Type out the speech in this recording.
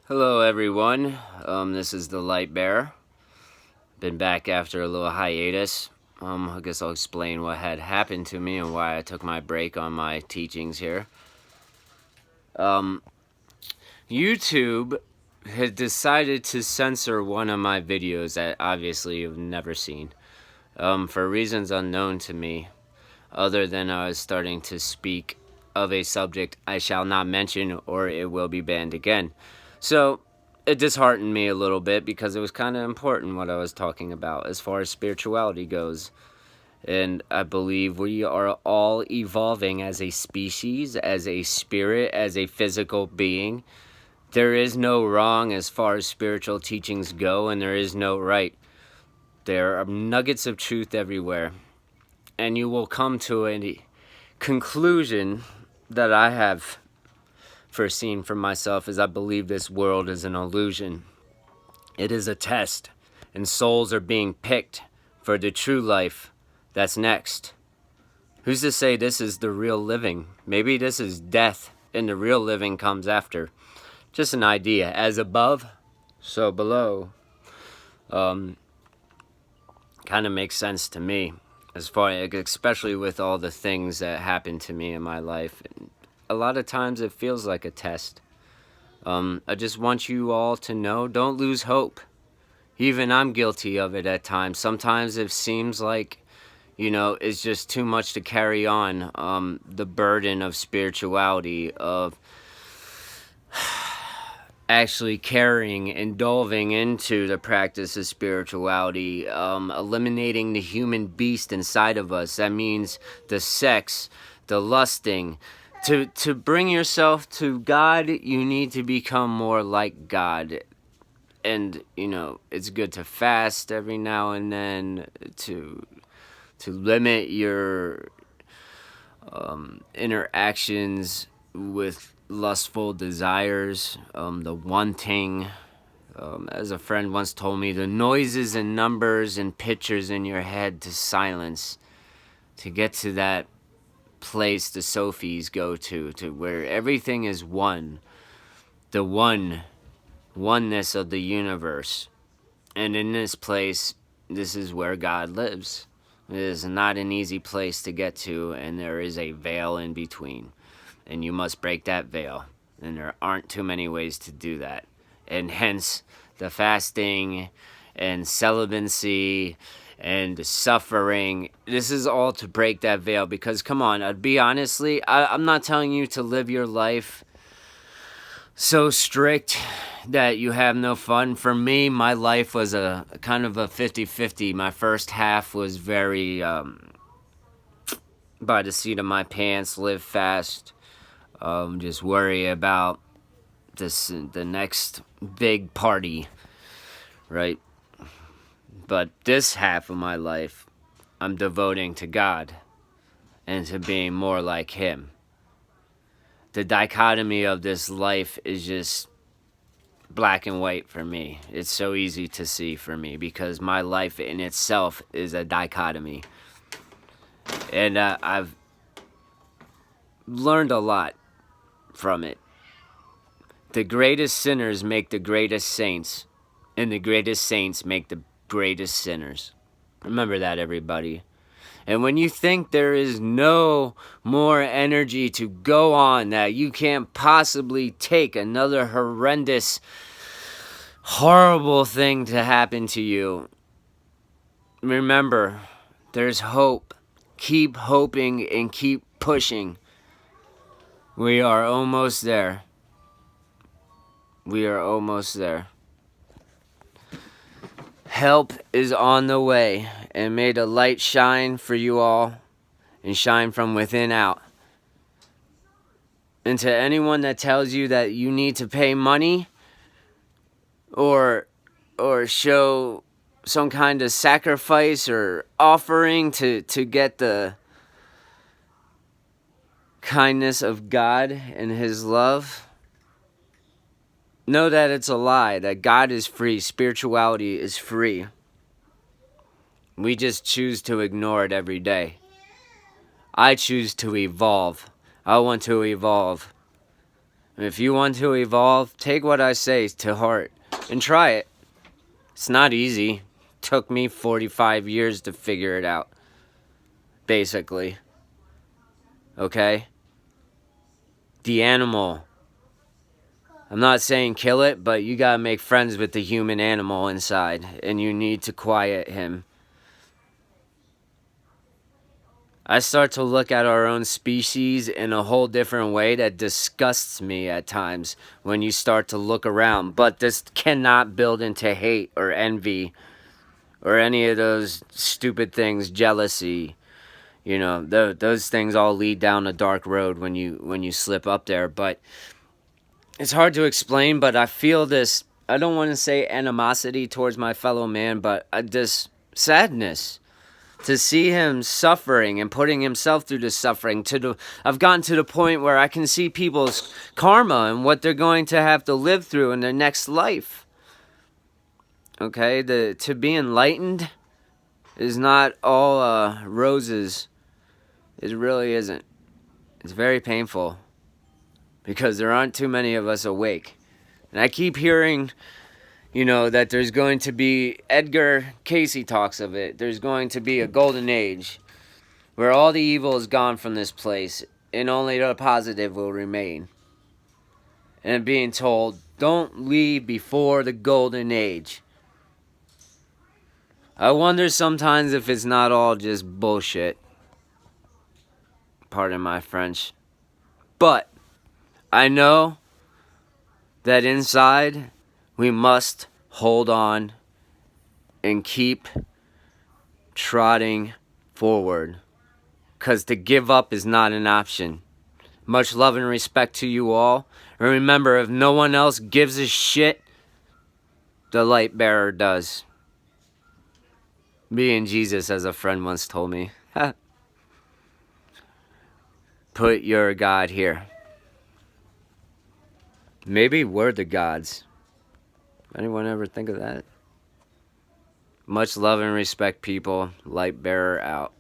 Hello, everyone. This is the Light Bearer. Been back after a little hiatus. I guess I'll explain what had happened to me and why I took my break on my teachings here. YouTube had decided to censor one of my videos that obviously you've never seen, for reasons unknown to me, other than I was starting to speak of a subject I shall not mention or it will be banned again. So it disheartened me a little bit because it was kind of important what I was talking about as far as spirituality goes. And I believe we are all evolving as a species, as a spirit, as a physical being. There is no wrong as far as spiritual teachings go, and there is no right. There are nuggets of truth everywhere. And you will come to a conclusion that I have foreseen for myself is I believe this world is an illusion. It is a test, and souls are being picked for the true life that's next. Who's to say this is the real living? Maybe this is death, and the real living comes after. Just an idea. As above, so below. Kind of makes sense to me, as far, especially with all the things that happened to me in my life. A lot of times it feels like a test. I just want you all to know, don't lose hope. Even I'm guilty of it at times. Sometimes it seems like, it's just too much to carry on. The burden of spirituality, of actually carrying and delving into the practice of spirituality, eliminating the human beast inside of us. That means the sex, the lusting. To bring yourself to God, you need to become more like God. And, it's good to fast every now and then, to limit your interactions with lustful desires, the wanting. As a friend once told me, the noises and numbers and pictures in your head to silence, to get to that place the Sophies go to where everything is one, the oneness of the universe. And in this place, this is where God lives. It is not an easy place to get to, and there is a veil in between. And you must break that veil. And there aren't too many ways to do that. And hence, the fasting and celibacy and suffering. This is all to break that veil. Because, come on, I'd be honestly, I'm not telling you to live your life so strict that you have no fun. For me, my life was a kind of a 50-50. My first half was very by the seat of my pants, live fast, just worry about the next big party, right? But this half of my life, I'm devoting to God and to being more like Him. The dichotomy of this life is just black and white for me. It's so easy to see for me because my life in itself is a dichotomy. And I've learned a lot from it. The greatest sinners make the greatest saints, and the greatest saints make the greatest sinners. Remember that, everybody. And when you think there is no more energy to go on, that you can't possibly take another horrendous, horrible thing to happen to you, remember, there's hope. Keep hoping and keep pushing. We are almost there. We are almost there. Help is on the way, and may the light shine for you all and shine from within out. And to anyone that tells you that you need to pay money or show some kind of sacrifice or offering to get the kindness of God and His love, know that it's a lie, that God is free, spirituality is free. We just choose to ignore it every day. I choose to evolve. I want to evolve. If you want to evolve, take what I say to heart and try it. It's not easy. Took me 45 years to figure it out. Basically. Okay? The animal. I'm not saying kill it, but you gotta make friends with the human animal inside, and you need to quiet him. I start to look at our own species in a whole different way that disgusts me at times when you start to look around. But this cannot build into hate or envy or any of those stupid things, jealousy. You know, those things all lead down a dark road when you slip up there. But it's hard to explain, but I feel this, I don't want to say animosity towards my fellow man, but this sadness to see him suffering and putting himself through the suffering. I've gotten to the point where I can see people's karma and what they're going to have to live through in their next life. Okay, to be enlightened is not all roses. It really isn't. It's very painful because there aren't too many of us awake. And I keep hearing, you know, that there's going to be, Edgar Casey talks of it, there's going to be a golden age where all the evil is gone from this place and only the positive will remain. And being told, don't leave before the golden age. I wonder sometimes if it's not all just bullshit. Pardon my French. But I know that inside we must hold on and keep trotting forward. Because to give up is not an option. Much love and respect to you all. And remember, if no one else gives a shit, the light bearer does. Me and Jesus, as a friend once told me. Put your God here. Maybe we're the gods. Anyone ever think of that? Much love and respect, people. Light bearer out.